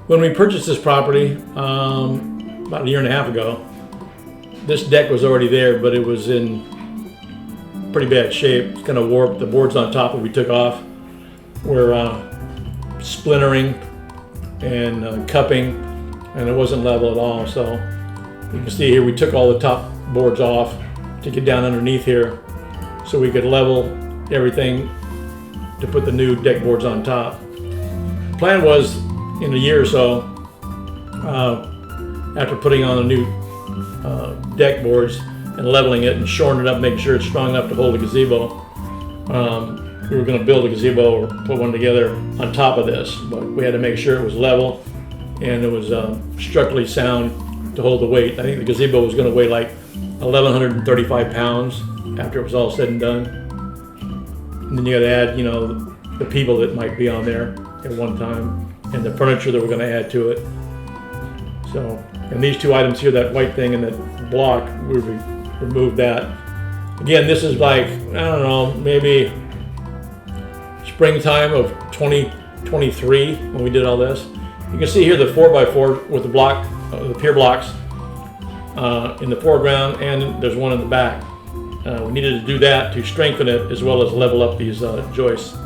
When we purchased this property about a year and a half ago, this deck was already there, but it was in pretty bad shape. It's kind of warped. The boards on top that we took off were splintering and cupping, and it wasn't level at all. So you can see here we took all the top boards off to get down underneath here so we could level everything to put the new deck boards on top. The plan was in a year or so, after putting on the new deck boards and leveling it and shoring it up, making sure it's strong enough to hold a gazebo, we were going to build a gazebo or put one together on top of this, but we had to make sure it was level and it was structurally sound to hold the weight. I think the gazebo was going to weigh like 1,135 pounds after it was all said and done. And then you got to add, you know, the people that might be on there at one time and the furniture that we're going to add to it. So, and these two items here, that white thing and that block, we removed that. Again, this is like, I don't know, maybe springtime of 2023 when we did all this. You can see here the 4x4 with the block, the pier blocks in the foreground, and there's one in the back. We needed to do that to strengthen it as well as level up these joists.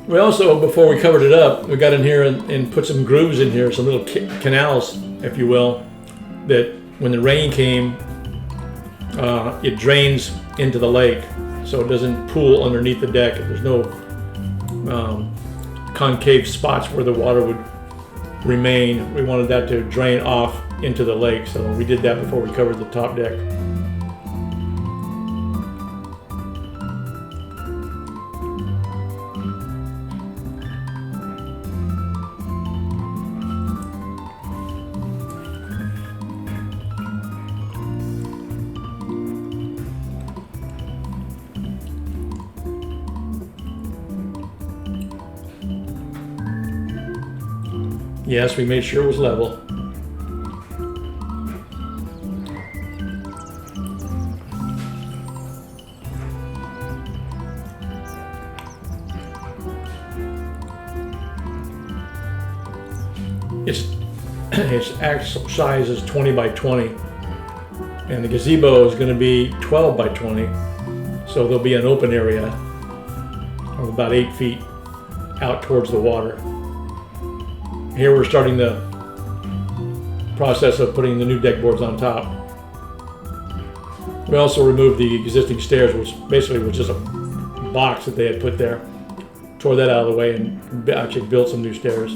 We also, before we covered it up, we got in here and put some grooves in here, some little canals, if you will, that when the rain came, it drains into the lake, so it doesn't pool underneath the deck. There's no concave spots where the water would remain. We wanted that to drain off into the lake, so we did that before we covered the top deck. Yes, we made sure it was level. Its actual size is 20 by 20, and the gazebo is going to be 12 by 20, so there'll be an open area of about 8 feet out towards the water. Here we're starting the process of putting the new deck boards on top. We also removed the existing stairs, which basically was just a box that they had put there. Tore that out of the way and actually built some new stairs.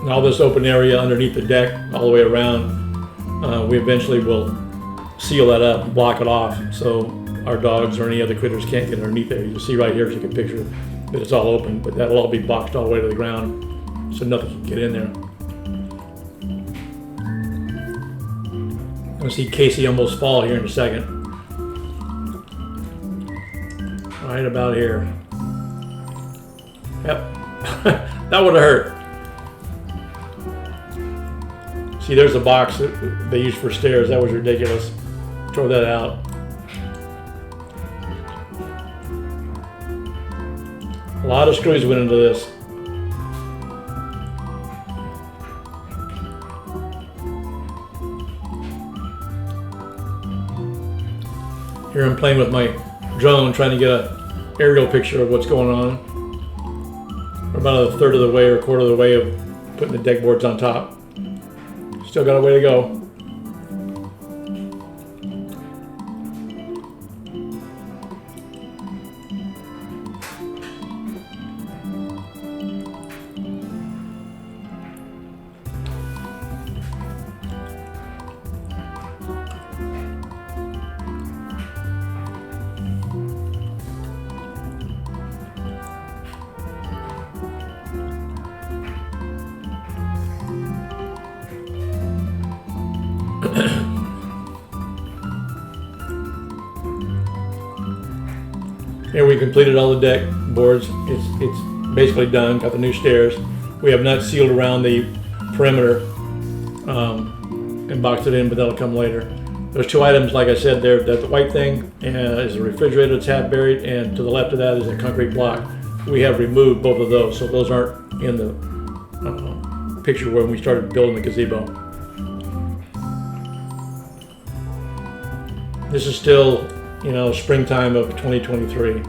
And all this open area underneath the deck, all the way around, we eventually will seal that up, block it off, so our dogs or any other critters can't get underneath there. You'll see right here, take a picture, that it's all open, but that'll all be boxed all the way to the ground, so nothing can get in there. You'll see Casey almost fall here in a second. Right about here. Yep, that would have hurt. See, there's a box that they use for stairs. That was ridiculous. Throw that out. A lot of screws went into this. Here I'm playing with my drone, trying to get an aerial picture of what's going on. We're about a third of the way or a quarter of the way of putting the deck boards on top. Still got a way to go. Here we completed all the deck boards. It's basically done. Got the new stairs. We have not sealed around the perimeter and boxed it in, but that'll come later. There's two items, like I said, there. That the white thing is a refrigerator that's half buried, and to the left of that is a concrete block. We have removed both of those, so those aren't in the picture when we started building the gazebo. This is still, springtime of 2023.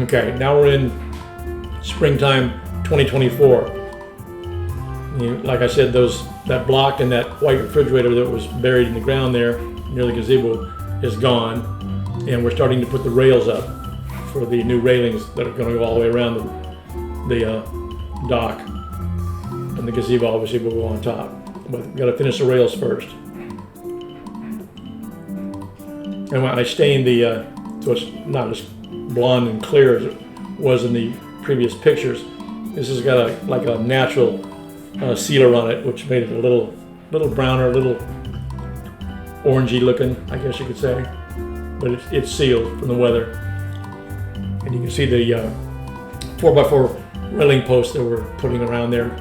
Okay, now we're in springtime 2024. Like I said, that block and that white refrigerator that was buried in the ground there near the gazebo is gone, and we're starting to put the rails up for the new railings that are going to go all the way around the dock. And the gazebo obviously will go on top, but we've got to finish the rails first. And when I stained so it's not as blonde and clear as it was in the previous pictures, this has got a natural sealer on it, which made it a little browner, a little orangey looking, I guess you could say. But it's sealed from the weather. And you can see the 4x4 railing posts that we're putting around there.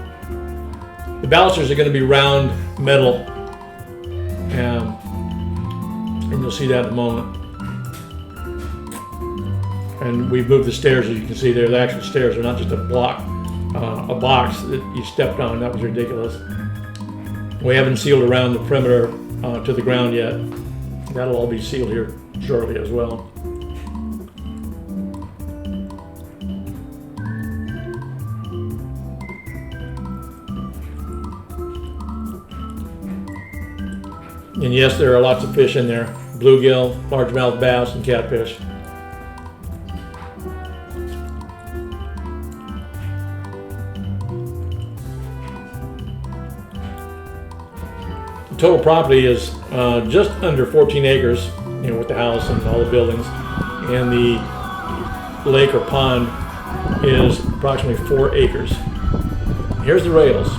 The balusters are going to be round metal, and you'll see that in a moment. And we've moved the stairs, as you can see there. The actual stairs are not just a box that you stepped on. That was ridiculous. We haven't sealed around the perimeter to the ground yet. That'll all be sealed here shortly as well. And yes, there are lots of fish in there. Bluegill, largemouth bass, and catfish. The total property is just under 14 acres, with the house and all the buildings. And the lake or pond is approximately 4 acres. Here's the rails.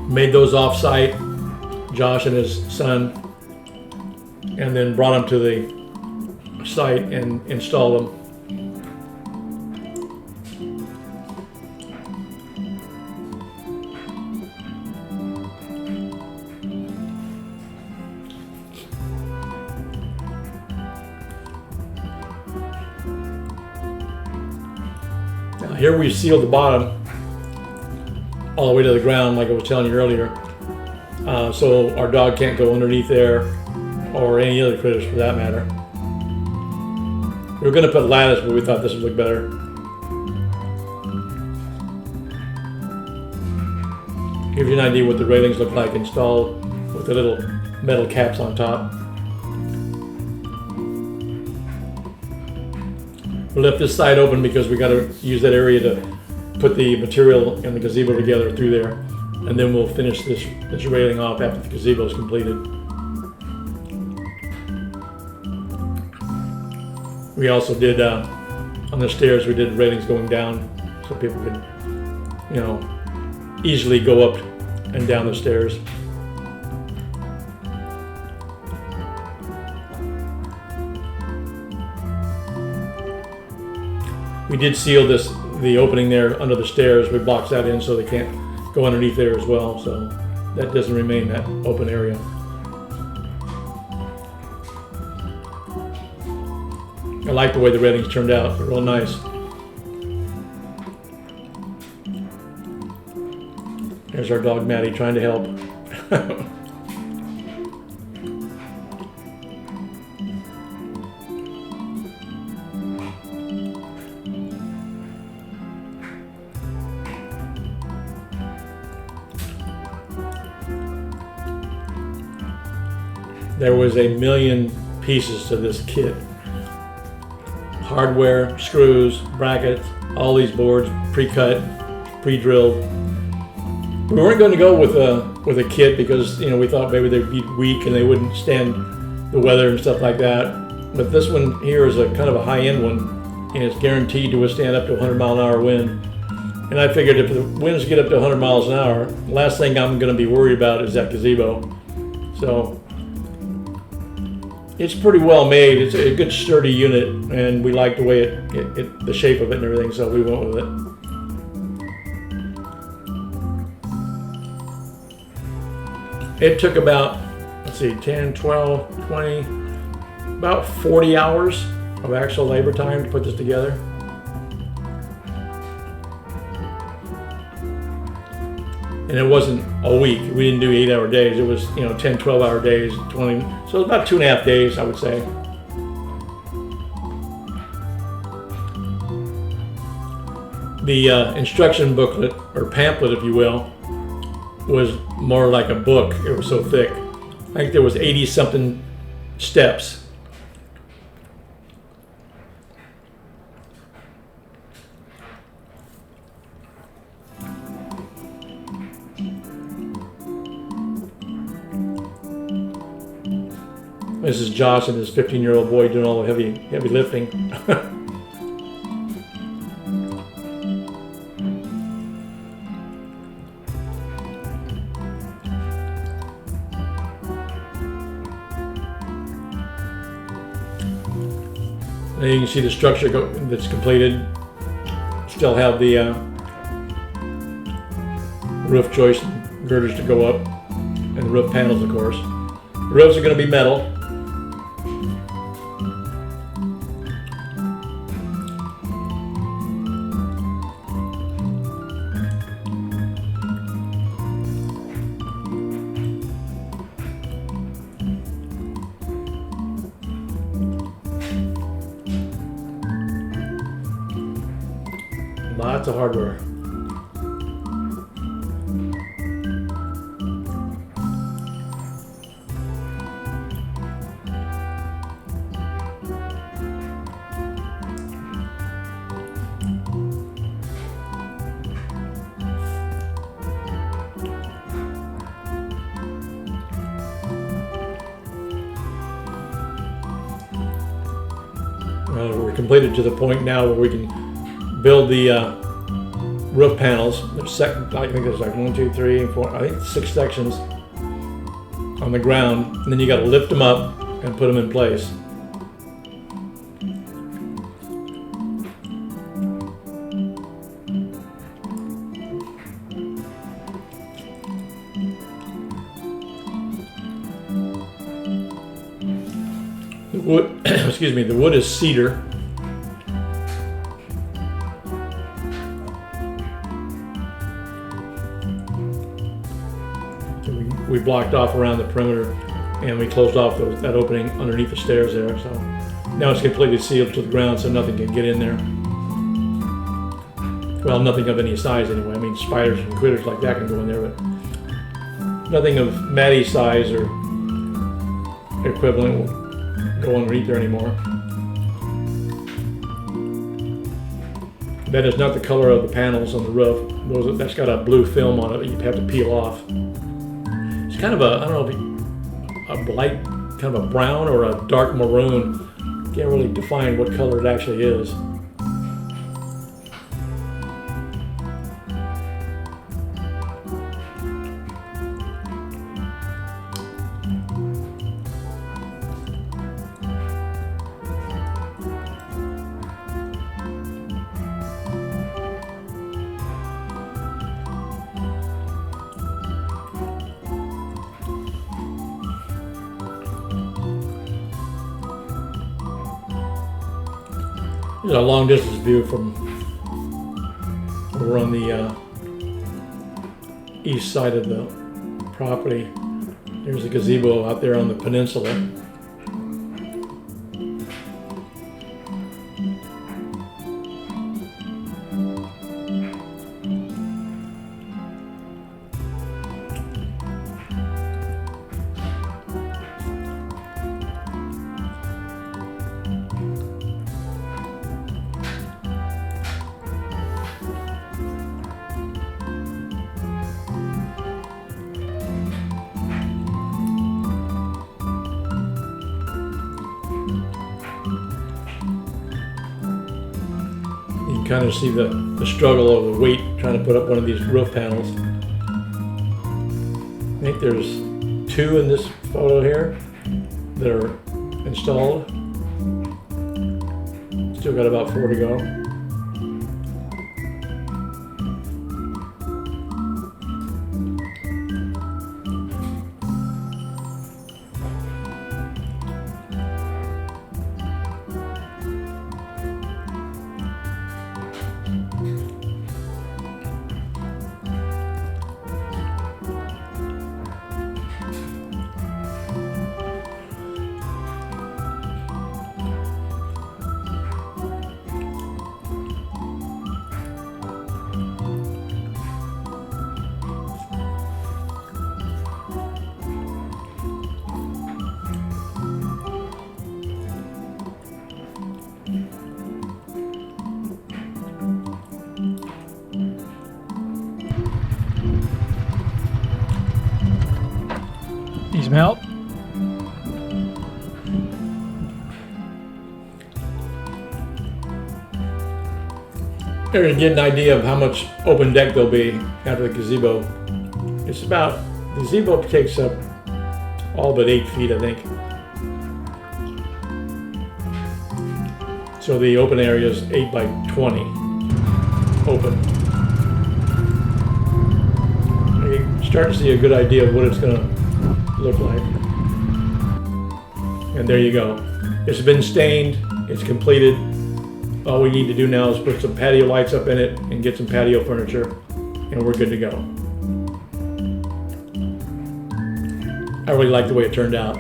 Made those off-site, Josh and his son, and then brought them to the site and installed them. Now here we sealed the bottom all the way to the ground, like I was telling you earlier, so our dog can't go underneath there, or any other critters for that matter. We were going to put lattice, but we thought this would look better. Gives you an idea what the railings look like installed with the little metal caps on top. We left this side open because we got to use that area to put the material and the gazebo together through there, and then we'll finish this railing off after the gazebo is completed. We also did on the stairs, we did railings going down so people could, easily go up and down the stairs. We did seal the opening there under the stairs. We boxed that in so they can't go underneath there as well, so that doesn't remain that open area. I like the way the railings turned out. They're real nice. There's our dog Maddie trying to help. There was a million pieces to this kit. Hardware, screws, brackets, all these boards, pre-cut, pre-drilled. We weren't going to go with a kit because we thought maybe they'd be weak and they wouldn't stand the weather and stuff like that. But this one here is a kind of a high-end one, and it's guaranteed to withstand up to 100-mile-an-hour wind. And I figured if the winds get up to 100 miles an hour, last thing I'm going to be worried about is that gazebo. So it's pretty well made. It's a good sturdy unit, and we like the way the shape of it and everything, so we went with it. It took about, let's see, 10, 12, 20, about 40 hours of actual labor time to put this together. And it wasn't a week. We didn't do 8-hour days. It was, 10, 12-hour days, 20. So about 2.5 days, I would say. The instruction booklet, or pamphlet, if you will, was more like a book. It was so thick. I think there was 80-something steps. This is Josh and his 15-year-old boy doing all the heavy lifting. And you can see the structure that's completed. Still have the roof joists and girders to go up, and the roof panels, of course. The roofs are going to be metal. Lots of hardware. We're completed to the point now where we can build the roof panels. I think there's like 1, 2, 3, 4, I think 6 sections on the ground, and then you got to lift them up and put them in place. The wood, excuse me, the wood is cedar. We blocked off around the perimeter, and we closed off that opening underneath the stairs there. So now it's completely sealed to the ground, so nothing can get in there. Well, nothing of any size anyway. I mean, spiders and critters like that can go in there, but nothing of Maddie's size or equivalent will go underneath there anymore. That is not the color of the panels on the roof. That's got a blue film on it that you'd have to peel off. It's kind of a, I don't know, a light, kind of a brown or a dark maroon. Can't really define what color it actually is. Here's a long distance view from over on the east side of the property. There's a gazebo out there on the peninsula. kind of see the struggle of the weight trying to put up one of these roof panels. I think there's 2 in this photo here that are installed. Still got about 4 to go. Need some help? Here to get an idea of how much open deck there'll be after the gazebo. It's about, the gazebo takes up all but 8 feet, I think. So the open area is 8 by 20 open. You start to see a good idea of what it's going to look like. And there you go. It's been stained, it's completed. All we need to do now is put some patio lights up in it and get some patio furniture, and we're good to go. I really like the way it turned out.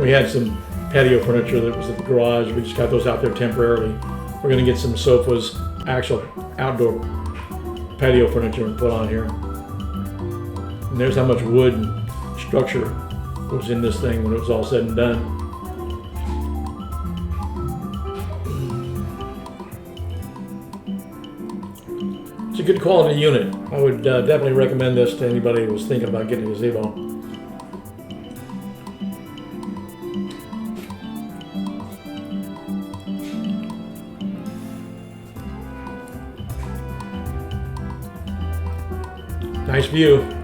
We had some patio furniture that was at the garage. We just got those out there temporarily. We're gonna get some sofas, actual outdoor patio furniture, and put on here. And there's how much wood and structure was in this thing when it was all said and done. It's a good quality unit. I would definitely recommend this to anybody who was thinking about getting a gazebo. Nice view.